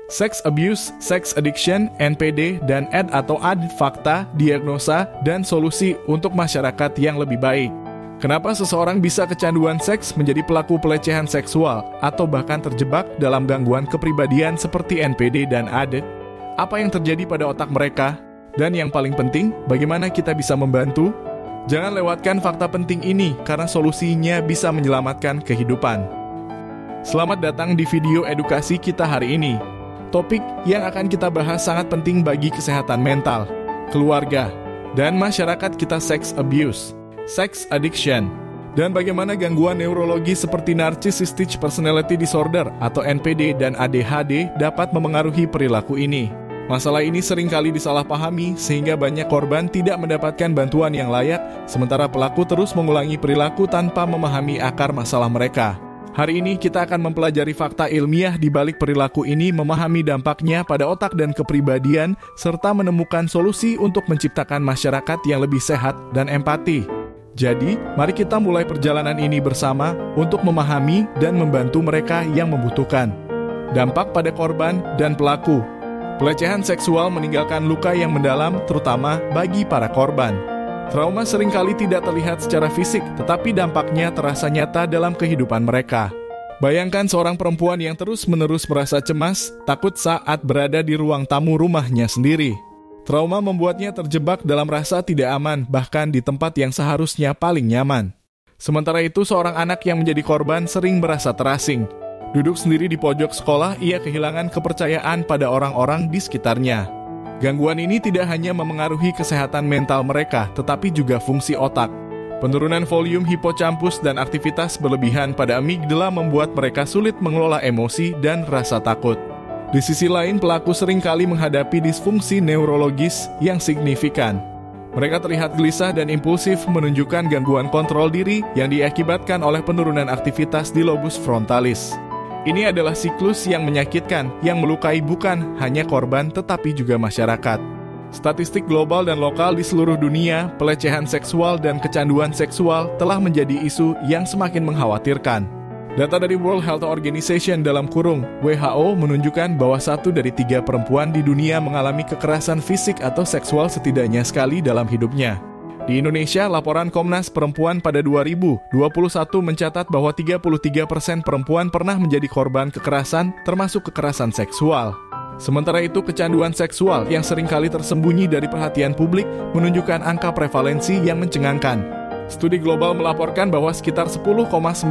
Sex abuse, sex addiction, NPD, dan AD atau AD, fakta, diagnosa, dan solusi untuk masyarakat yang lebih baik. Kenapa seseorang bisa kecanduan seks, menjadi pelaku pelecehan seksual, atau bahkan terjebak dalam gangguan kepribadian seperti NPD dan AD? Apa yang terjadi pada otak mereka? Dan yang paling penting, bagaimana kita bisa membantu? Jangan lewatkan fakta penting ini, karena solusinya bisa menyelamatkan kehidupan. Selamat datang di video edukasi kita hari ini. Topik yang akan kita bahas sangat penting bagi kesehatan mental, keluarga, dan masyarakat kita: sex abuse, sex addiction, dan bagaimana gangguan neurologi seperti Narcissistic Personality Disorder atau NPD dan ADHD dapat memengaruhi perilaku ini. Masalah ini seringkali disalahpahami sehingga banyak korban tidak mendapatkan bantuan yang layak, sementara pelaku terus mengulangi perilaku tanpa memahami akar masalah mereka. Hari ini kita akan mempelajari fakta ilmiah di balik perilaku ini, memahami dampaknya pada otak dan kepribadian, serta menemukan solusi untuk menciptakan masyarakat yang lebih sehat dan empati. Jadi, mari kita mulai perjalanan ini bersama untuk memahami dan membantu mereka yang membutuhkan. Dampak pada korban dan pelaku. Pelecehan seksual meninggalkan luka yang mendalam, terutama bagi para korban. Trauma seringkali tidak terlihat secara fisik, tetapi dampaknya terasa nyata dalam kehidupan mereka. Bayangkan seorang perempuan yang terus-menerus merasa cemas, takut saat berada di ruang tamu rumahnya sendiri. Trauma membuatnya terjebak dalam rasa tidak aman, bahkan di tempat yang seharusnya paling nyaman. Sementara itu, seorang anak yang menjadi korban sering merasa terasing. Duduk sendiri di pojok sekolah, ia kehilangan kepercayaan pada orang-orang di sekitarnya. Gangguan ini tidak hanya memengaruhi kesehatan mental mereka, tetapi juga fungsi otak. Penurunan volume hipocampus dan aktivitas berlebihan pada amigdala membuat mereka sulit mengelola emosi dan rasa takut. Di sisi lain, pelaku seringkali menghadapi disfungsi neurologis yang signifikan. Mereka terlihat gelisah dan impulsif, menunjukkan gangguan kontrol diri yang diakibatkan oleh penurunan aktivitas di lobus frontalis. Ini adalah siklus yang menyakitkan, yang melukai bukan hanya korban tetapi juga masyarakat. Statistik global dan lokal di seluruh dunia, pelecehan seksual dan kecanduan seksual telah menjadi isu yang semakin mengkhawatirkan. Data dari World Health Organization (WHO) menunjukkan bahwa 1 dari 3 perempuan di dunia mengalami kekerasan fisik atau seksual setidaknya sekali dalam hidupnya. Di Indonesia, laporan Komnas Perempuan pada 2021 mencatat bahwa 33% perempuan pernah menjadi korban kekerasan, termasuk kekerasan seksual. Sementara itu, kecanduan seksual yang seringkali tersembunyi dari perhatian publik menunjukkan angka prevalensi yang mencengangkan. Studi global melaporkan bahwa sekitar 10,9%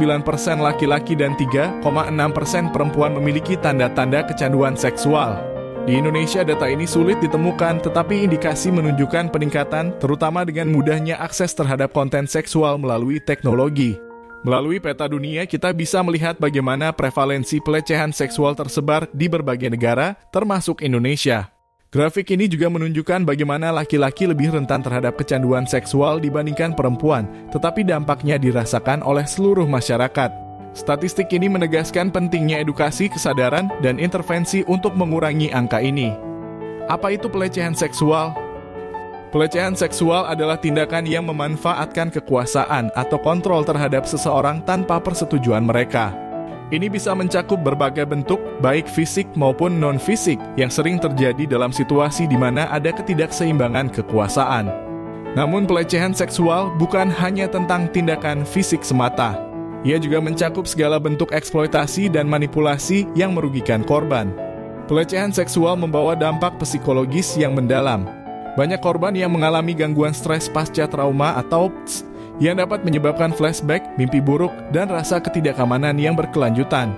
laki-laki dan 3,6% perempuan memiliki tanda-tanda kecanduan seksual. Di Indonesia, data ini sulit ditemukan, tetapi indikasi menunjukkan peningkatan, terutama dengan mudahnya akses terhadap konten seksual melalui teknologi. Melalui peta dunia, kita bisa melihat bagaimana prevalensi pelecehan seksual tersebar di berbagai negara, termasuk Indonesia. Grafik ini juga menunjukkan bagaimana laki-laki lebih rentan terhadap kecanduan seksual dibandingkan perempuan, tetapi dampaknya dirasakan oleh seluruh masyarakat. Statistik ini menegaskan pentingnya edukasi, kesadaran, dan intervensi untuk mengurangi angka ini. Apa itu pelecehan seksual? Pelecehan seksual adalah tindakan yang memanfaatkan kekuasaan atau kontrol terhadap seseorang tanpa persetujuan mereka. Ini bisa mencakup berbagai bentuk, baik fisik maupun non-fisik, yang sering terjadi dalam situasi di mana ada ketidakseimbangan kekuasaan. Namun pelecehan seksual bukan hanya tentang tindakan fisik semata. Ia juga mencakup segala bentuk eksploitasi dan manipulasi yang merugikan korban. Pelecehan seksual membawa dampak psikologis yang mendalam. Banyak korban yang mengalami gangguan stres pasca trauma atau PTSD yang dapat menyebabkan flashback, mimpi buruk, dan rasa ketidakamanan yang berkelanjutan.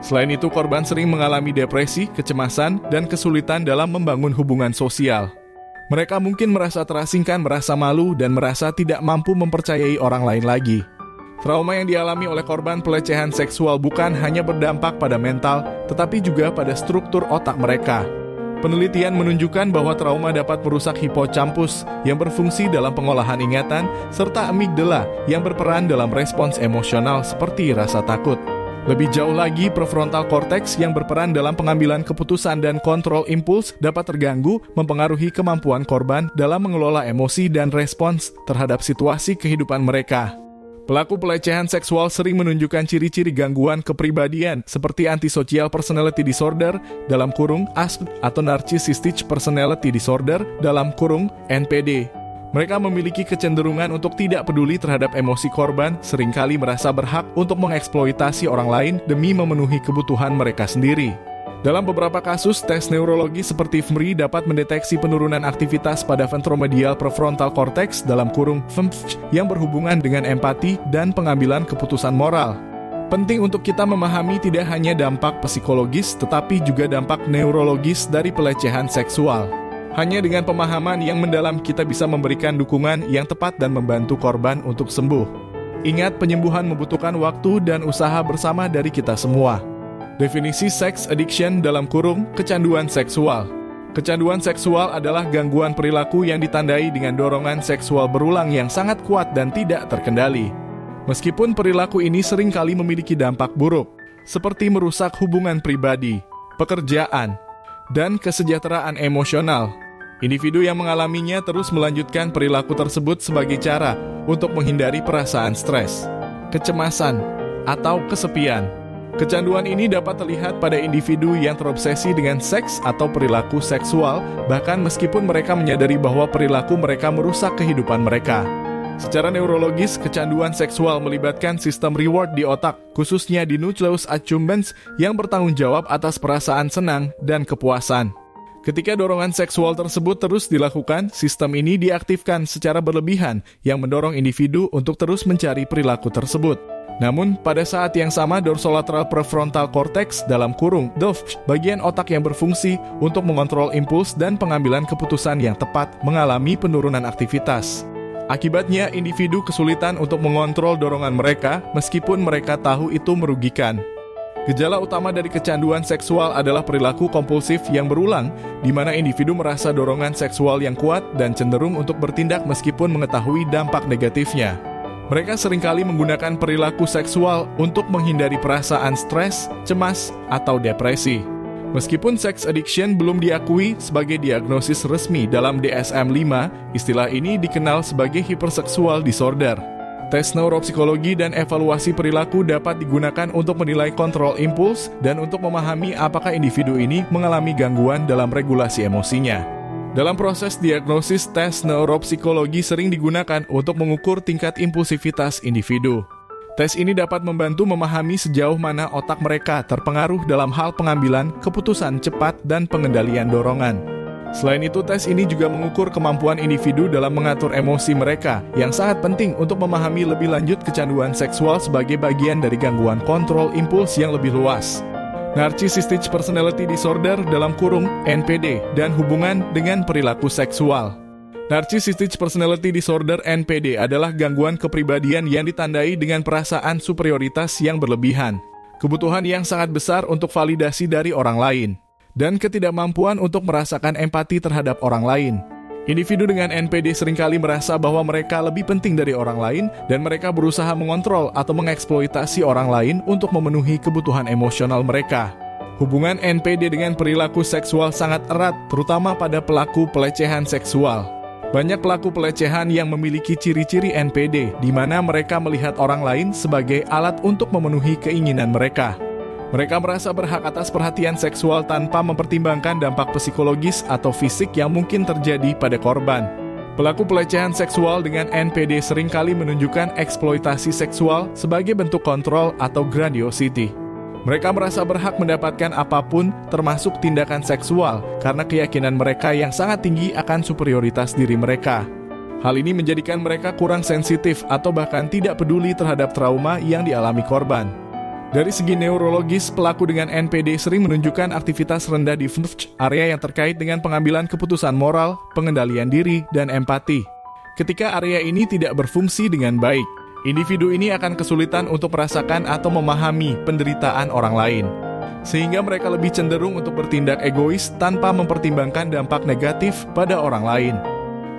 Selain itu, korban sering mengalami depresi, kecemasan, dan kesulitan dalam membangun hubungan sosial. Mereka mungkin merasa terasingkan, merasa malu, dan merasa tidak mampu mempercayai orang lain lagi. Trauma yang dialami oleh korban pelecehan seksual bukan hanya berdampak pada mental, tetapi juga pada struktur otak mereka. Penelitian menunjukkan bahwa trauma dapat merusak hipocampus yang berfungsi dalam pengolahan ingatan, serta amigdala yang berperan dalam respons emosional seperti rasa takut. Lebih jauh lagi, prefrontal cortex yang berperan dalam pengambilan keputusan dan kontrol impuls dapat terganggu, mempengaruhi kemampuan korban dalam mengelola emosi dan respons terhadap situasi kehidupan mereka. Pelaku pelecehan seksual sering menunjukkan ciri-ciri gangguan kepribadian seperti antisocial personality disorder dalam kurung ASD atau narcissistic personality disorder dalam kurung NPD. Mereka memiliki kecenderungan untuk tidak peduli terhadap emosi korban, seringkali merasa berhak untuk mengeksploitasi orang lain demi memenuhi kebutuhan mereka sendiri. Dalam beberapa kasus, tes neurologi seperti fMRI dapat mendeteksi penurunan aktivitas pada ventromedial prefrontal cortex dalam kurung VMPC yang berhubungan dengan empati dan pengambilan keputusan moral. Penting untuk kita memahami tidak hanya dampak psikologis, tetapi juga dampak neurologis dari pelecehan seksual. Hanya dengan pemahaman yang mendalam kita bisa memberikan dukungan yang tepat dan membantu korban untuk sembuh. Ingat, penyembuhan membutuhkan waktu dan usaha bersama dari kita semua. Definisi sex addiction dalam kurung kecanduan seksual. Kecanduan seksual adalah gangguan perilaku yang ditandai dengan dorongan seksual berulang yang sangat kuat dan tidak terkendali. Meskipun perilaku ini seringkali memiliki dampak buruk, seperti merusak hubungan pribadi, pekerjaan, dan kesejahteraan emosional. Individu yang mengalaminya terus melanjutkan perilaku tersebut sebagai cara untuk menghindari perasaan stres, kecemasan, atau kesepian. Kecanduan ini dapat terlihat pada individu yang terobsesi dengan seks atau perilaku seksual, bahkan meskipun mereka menyadari bahwa perilaku mereka merusak kehidupan mereka. Secara neurologis, kecanduan seksual melibatkan sistem reward di otak, khususnya di nucleus accumbens yang bertanggung jawab atas perasaan senang dan kepuasan. Ketika dorongan seksual tersebut terus dilakukan, sistem ini diaktifkan secara berlebihan yang mendorong individu untuk terus mencari perilaku tersebut. Namun, pada saat yang sama dorsolateral prefrontal cortex dalam kurung DOF, bagian otak yang berfungsi untuk mengontrol impuls dan pengambilan keputusan yang tepat, mengalami penurunan aktivitas. Akibatnya, individu kesulitan untuk mengontrol dorongan mereka meskipun mereka tahu itu merugikan. Gejala utama dari kecanduan seksual adalah perilaku kompulsif yang berulang, di mana individu merasa dorongan seksual yang kuat dan cenderung untuk bertindak meskipun mengetahui dampak negatifnya. Mereka seringkali menggunakan perilaku seksual untuk menghindari perasaan stres, cemas, atau depresi. Meskipun sex addiction belum diakui sebagai diagnosis resmi dalam DSM-5, istilah ini dikenal sebagai hyperseksual disorder. Tes neuropsikologi dan evaluasi perilaku dapat digunakan untuk menilai kontrol impuls dan untuk memahami apakah individu ini mengalami gangguan dalam regulasi emosinya. Dalam proses diagnosis, tes neuropsikologi sering digunakan untuk mengukur tingkat impulsivitas individu. Tes ini dapat membantu memahami sejauh mana otak mereka terpengaruh dalam hal pengambilan keputusan cepat dan pengendalian dorongan. Selain itu, tes ini juga mengukur kemampuan individu dalam mengatur emosi mereka, yang sangat penting untuk memahami lebih lanjut kecanduan seksual sebagai bagian dari gangguan kontrol impuls yang lebih luas. Narcissistic personality disorder dalam kurung NPD dan hubungan dengan perilaku seksual. Narcissistic personality disorder NPD adalah gangguan kepribadian yang ditandai dengan perasaan superioritas yang berlebihan, kebutuhan yang sangat besar untuk validasi dari orang lain, dan ketidakmampuan untuk merasakan empati terhadap orang lain. Individu dengan NPD seringkali merasa bahwa mereka lebih penting dari orang lain dan mereka berusaha mengontrol atau mengeksploitasi orang lain untuk memenuhi kebutuhan emosional mereka. Hubungan NPD dengan perilaku seksual sangat erat, terutama pada pelaku pelecehan seksual. Banyak pelaku pelecehan yang memiliki ciri-ciri NPD, di mana mereka melihat orang lain sebagai alat untuk memenuhi keinginan mereka. Mereka merasa berhak atas perhatian seksual tanpa mempertimbangkan dampak psikologis atau fisik yang mungkin terjadi pada korban. Pelaku pelecehan seksual dengan NPD seringkali menunjukkan eksploitasi seksual sebagai bentuk kontrol atau grandiosity. Mereka merasa berhak mendapatkan apapun, termasuk tindakan seksual, karena keyakinan mereka yang sangat tinggi akan superioritas diri mereka. Hal ini menjadikan mereka kurang sensitif atau bahkan tidak peduli terhadap trauma yang dialami korban. Dari segi neurologis, pelaku dengan NPD sering menunjukkan aktivitas rendah di VMPC, area yang terkait dengan pengambilan keputusan moral, pengendalian diri, dan empati. Ketika area ini tidak berfungsi dengan baik, individu ini akan kesulitan untuk merasakan atau memahami penderitaan orang lain, sehingga mereka lebih cenderung untuk bertindak egois tanpa mempertimbangkan dampak negatif pada orang lain.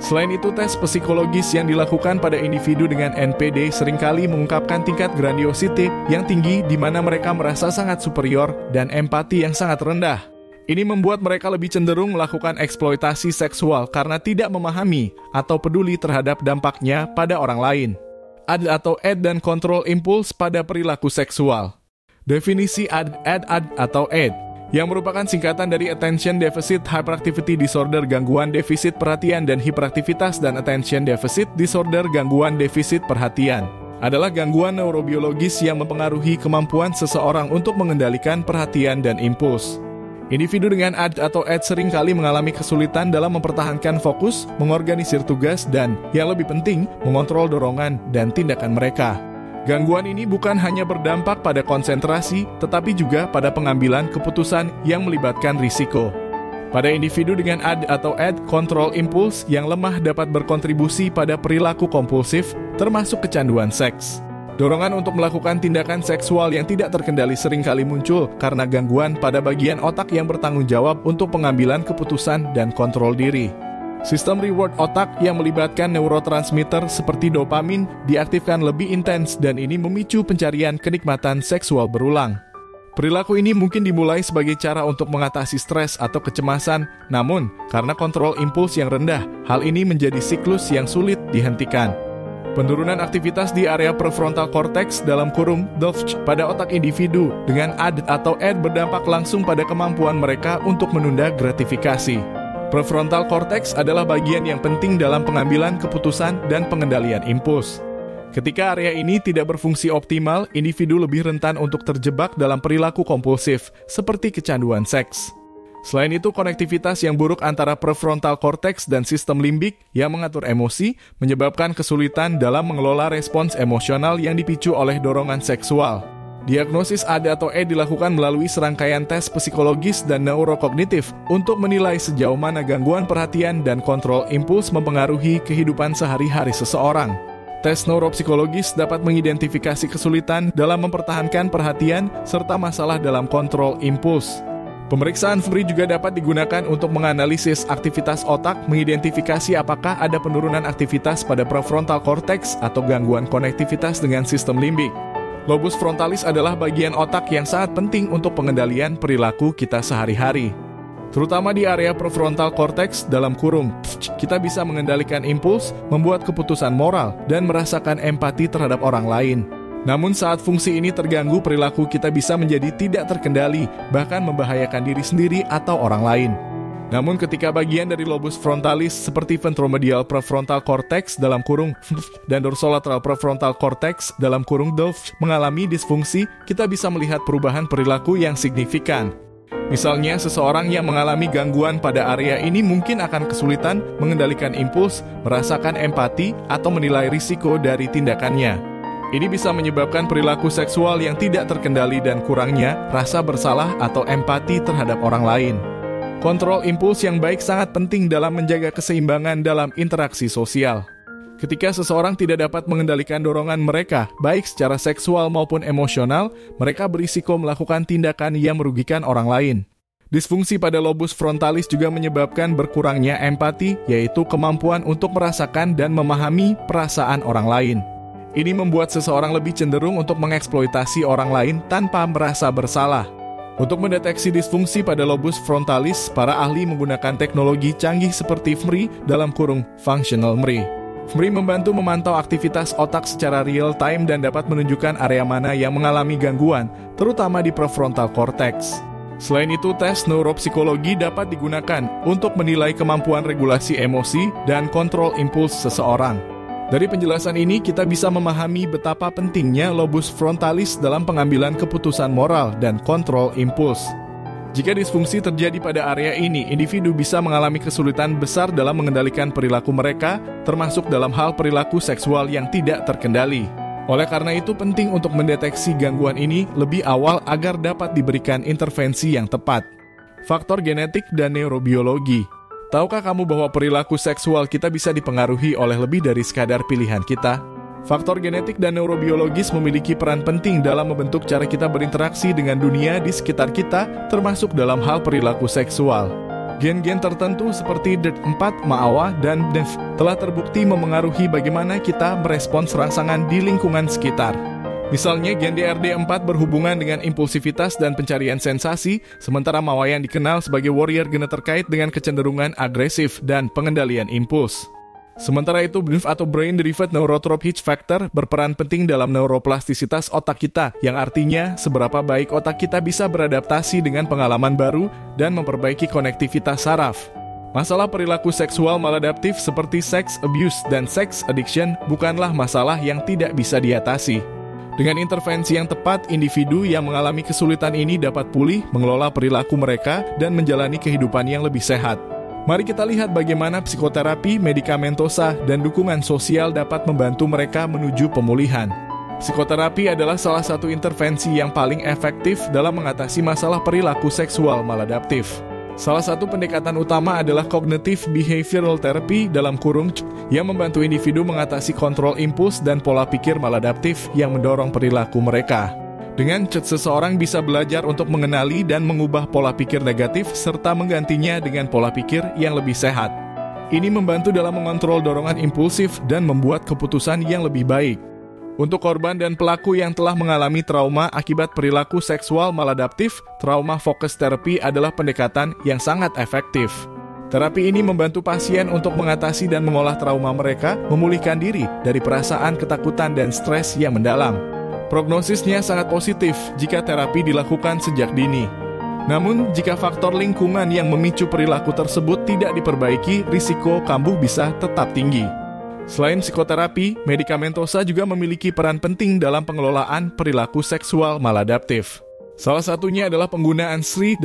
Selain itu, tes psikologis yang dilakukan pada individu dengan NPD seringkali mengungkapkan tingkat grandiosity yang tinggi di mana mereka merasa sangat superior dan empati yang sangat rendah. Ini membuat mereka lebih cenderung melakukan eksploitasi seksual karena tidak memahami atau peduli terhadap dampaknya pada orang lain. ADD atau AD dan kontrol impuls pada perilaku seksual. Definisi ADD atau ADD, yang merupakan singkatan dari Attention Deficit Hyperactivity Disorder, gangguan defisit perhatian dan hiperaktivitas, dan Attention Deficit Disorder, gangguan defisit perhatian, adalah gangguan neurobiologis yang mempengaruhi kemampuan seseorang untuk mengendalikan perhatian dan impuls. Individu dengan ADD atau ADD seringkali mengalami kesulitan dalam mempertahankan fokus, mengorganisir tugas, dan, yang lebih penting, mengontrol dorongan dan tindakan mereka. Gangguan ini bukan hanya berdampak pada konsentrasi, tetapi juga pada pengambilan keputusan yang melibatkan risiko. Pada individu dengan ADD atau ADD, kontrol impuls yang lemah dapat berkontribusi pada perilaku kompulsif, termasuk kecanduan seks. Dorongan untuk melakukan tindakan seksual yang tidak terkendali seringkali muncul karena gangguan pada bagian otak yang bertanggung jawab untuk pengambilan keputusan dan kontrol diri. Sistem reward otak yang melibatkan neurotransmitter seperti dopamin diaktifkan lebih intens dan ini memicu pencarian kenikmatan seksual berulang. Perilaku ini mungkin dimulai sebagai cara untuk mengatasi stres atau kecemasan, namun karena kontrol impuls yang rendah, hal ini menjadi siklus yang sulit dihentikan. Penurunan aktivitas di area prefrontal cortex (DOFC) pada otak individu dengan ADD atau ADD berdampak langsung pada kemampuan mereka untuk menunda gratifikasi. Prefrontal cortex adalah bagian yang penting dalam pengambilan keputusan dan pengendalian impuls. Ketika area ini tidak berfungsi optimal, individu lebih rentan untuk terjebak dalam perilaku kompulsif, seperti kecanduan seks. Selain itu, konektivitas yang buruk antara prefrontal cortex dan sistem limbik yang mengatur emosi menyebabkan kesulitan dalam mengelola respons emosional yang dipicu oleh dorongan seksual. Diagnosis ADD atau ADD dilakukan melalui serangkaian tes psikologis dan neurokognitif untuk menilai sejauh mana gangguan perhatian dan kontrol impuls mempengaruhi kehidupan sehari-hari seseorang. Tes neuropsikologis dapat mengidentifikasi kesulitan dalam mempertahankan perhatian serta masalah dalam kontrol impuls. Pemeriksaan fMRI juga dapat digunakan untuk menganalisis aktivitas otak, mengidentifikasi apakah ada penurunan aktivitas pada prefrontal cortex atau gangguan konektivitas dengan sistem limbik. Lobus frontalis adalah bagian otak yang sangat penting untuk pengendalian perilaku kita sehari-hari. Terutama di area prefrontal cortex kita bisa mengendalikan impuls, membuat keputusan moral, dan merasakan empati terhadap orang lain. Namun saat fungsi ini terganggu, perilaku kita bisa menjadi tidak terkendali, bahkan membahayakan diri sendiri atau orang lain. Namun ketika bagian dari lobus frontalis seperti ventromedial prefrontal cortex dan dorsolateral prefrontal cortex (DOFC) mengalami disfungsi, kita bisa melihat perubahan perilaku yang signifikan. Misalnya, seseorang yang mengalami gangguan pada area ini mungkin akan kesulitan mengendalikan impuls, merasakan empati, atau menilai risiko dari tindakannya. Ini bisa menyebabkan perilaku seksual yang tidak terkendali dan kurangnya rasa bersalah atau empati terhadap orang lain. Kontrol impuls yang baik sangat penting dalam menjaga keseimbangan dalam interaksi sosial. Ketika seseorang tidak dapat mengendalikan dorongan mereka, baik secara seksual maupun emosional, mereka berisiko melakukan tindakan yang merugikan orang lain. Disfungsi pada lobus frontalis juga menyebabkan berkurangnya empati, yaitu kemampuan untuk merasakan dan memahami perasaan orang lain. Ini membuat seseorang lebih cenderung untuk mengeksploitasi orang lain tanpa merasa bersalah. Untuk mendeteksi disfungsi pada lobus frontalis, para ahli menggunakan teknologi canggih seperti fMRI (Functional MRI). fMRI membantu memantau aktivitas otak secara real-time dan dapat menunjukkan area mana yang mengalami gangguan, terutama di prefrontal cortex. Selain itu, tes neuropsikologi dapat digunakan untuk menilai kemampuan regulasi emosi dan kontrol impuls seseorang. Dari penjelasan ini, kita bisa memahami betapa pentingnya lobus frontalis dalam pengambilan keputusan moral dan kontrol impuls. Jika disfungsi terjadi pada area ini, individu bisa mengalami kesulitan besar dalam mengendalikan perilaku mereka, termasuk dalam hal perilaku seksual yang tidak terkendali. Oleh karena itu, penting untuk mendeteksi gangguan ini lebih awal agar dapat diberikan intervensi yang tepat. Faktor genetik dan neurobiologi. Tahukah kamu bahwa perilaku seksual kita bisa dipengaruhi oleh lebih dari sekadar pilihan kita? Faktor genetik dan neurobiologis memiliki peran penting dalam membentuk cara kita berinteraksi dengan dunia di sekitar kita, termasuk dalam hal perilaku seksual. Gen-gen tertentu seperti DERT4, MAOA, dan DENF telah terbukti memengaruhi bagaimana kita merespons rangsangan di lingkungan sekitar. Misalnya, gen DRD4 berhubungan dengan impulsivitas dan pencarian sensasi, sementara MAOA yang dikenal sebagai warrior gene terkait dengan kecenderungan agresif dan pengendalian impuls. Sementara itu, BDNF atau Brain Derived Neurotrophic Factor berperan penting dalam neuroplastisitas otak kita, yang artinya seberapa baik otak kita bisa beradaptasi dengan pengalaman baru dan memperbaiki konektivitas saraf. Masalah perilaku seksual maladaptif seperti sex abuse dan sex addiction bukanlah masalah yang tidak bisa diatasi. Dengan intervensi yang tepat, individu yang mengalami kesulitan ini dapat pulih, mengelola perilaku mereka, dan menjalani kehidupan yang lebih sehat. Mari kita lihat bagaimana psikoterapi, medikamentosa, dan dukungan sosial dapat membantu mereka menuju pemulihan. Psikoterapi adalah salah satu intervensi yang paling efektif dalam mengatasi masalah perilaku seksual maladaptif. Salah satu pendekatan utama adalah Cognitive Behavioral Therapy yang membantu individu mengatasi kontrol impuls dan pola pikir maladaptif yang mendorong perilaku mereka. Dengan seseorang bisa belajar untuk mengenali dan mengubah pola pikir negatif serta menggantinya dengan pola pikir yang lebih sehat. Ini membantu dalam mengontrol dorongan impulsif dan membuat keputusan yang lebih baik. Untuk korban dan pelaku yang telah mengalami trauma akibat perilaku seksual maladaptif, trauma focus therapy adalah pendekatan yang sangat efektif. Terapi ini membantu pasien untuk mengatasi dan mengolah trauma mereka, memulihkan diri dari perasaan ketakutan dan stres yang mendalam. Prognosisnya sangat positif jika terapi dilakukan sejak dini. Namun, jika faktor lingkungan yang memicu perilaku tersebut tidak diperbaiki, risiko kambuh bisa tetap tinggi. Selain psikoterapi, medikamentosa juga memiliki peran penting dalam pengelolaan perilaku seksual maladaptif. Salah satunya adalah penggunaan SRI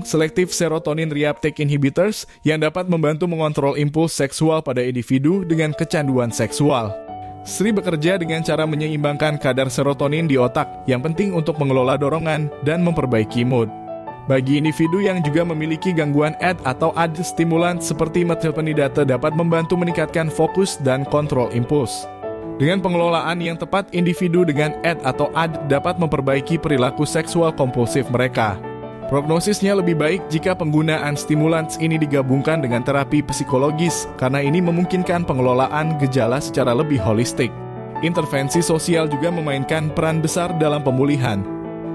Selective Serotonin Reuptake Inhibitors yang dapat membantu mengontrol impuls seksual pada individu dengan kecanduan seksual. SRI bekerja dengan cara menyeimbangkan kadar serotonin di otak yang penting untuk mengelola dorongan dan memperbaiki mood. Bagi individu yang juga memiliki gangguan ADD atau ADD stimulan seperti methylphenidate dapat membantu meningkatkan fokus dan kontrol impuls. Dengan pengelolaan yang tepat, individu dengan ADD atau ADD dapat memperbaiki perilaku seksual kompulsif mereka. Prognosisnya lebih baik jika penggunaan stimulans ini digabungkan dengan terapi psikologis, karena ini memungkinkan pengelolaan gejala secara lebih holistik. Intervensi sosial juga memainkan peran besar dalam pemulihan.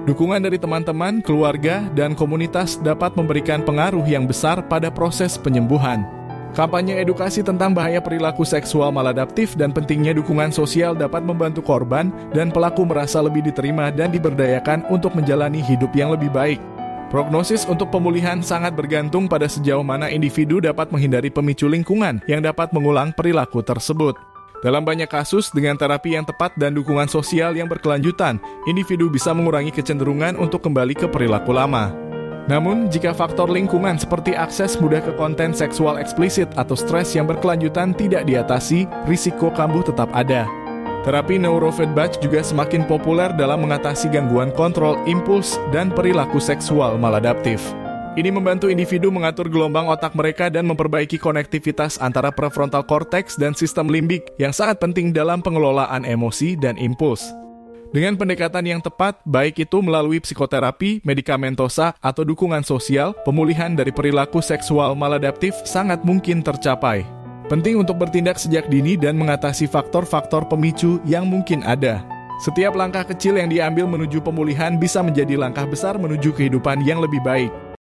Dukungan dari teman-teman, keluarga, dan komunitas dapat memberikan pengaruh yang besar pada proses penyembuhan. Kampanye edukasi tentang bahaya perilaku seksual maladaptif dan pentingnya dukungan sosial dapat membantu korban dan pelaku merasa lebih diterima dan diberdayakan untuk menjalani hidup yang lebih baik. Prognosis untuk pemulihan sangat bergantung pada sejauh mana individu dapat menghindari pemicu lingkungan yang dapat mengulang perilaku tersebut. Dalam banyak kasus, dengan terapi yang tepat dan dukungan sosial yang berkelanjutan, individu bisa mengurangi kecenderungan untuk kembali ke perilaku lama. Namun, jika faktor lingkungan seperti akses mudah ke konten seksual eksplisit atau stres yang berkelanjutan tidak diatasi, risiko kambuh tetap ada. Terapi neurofeedback juga semakin populer dalam mengatasi gangguan kontrol impuls dan perilaku seksual maladaptif. Ini membantu individu mengatur gelombang otak mereka dan memperbaiki konektivitas antara prefrontal cortex dan sistem limbik yang sangat penting dalam pengelolaan emosi dan impuls. Dengan pendekatan yang tepat, baik itu melalui psikoterapi, medikamentosa, atau dukungan sosial, pemulihan dari perilaku seksual maladaptif sangat mungkin tercapai. Penting untuk bertindak sejak dini dan mengatasi faktor-faktor pemicu yang mungkin ada. Setiap langkah kecil yang diambil menuju pemulihan bisa menjadi langkah besar menuju kehidupan yang lebih baik.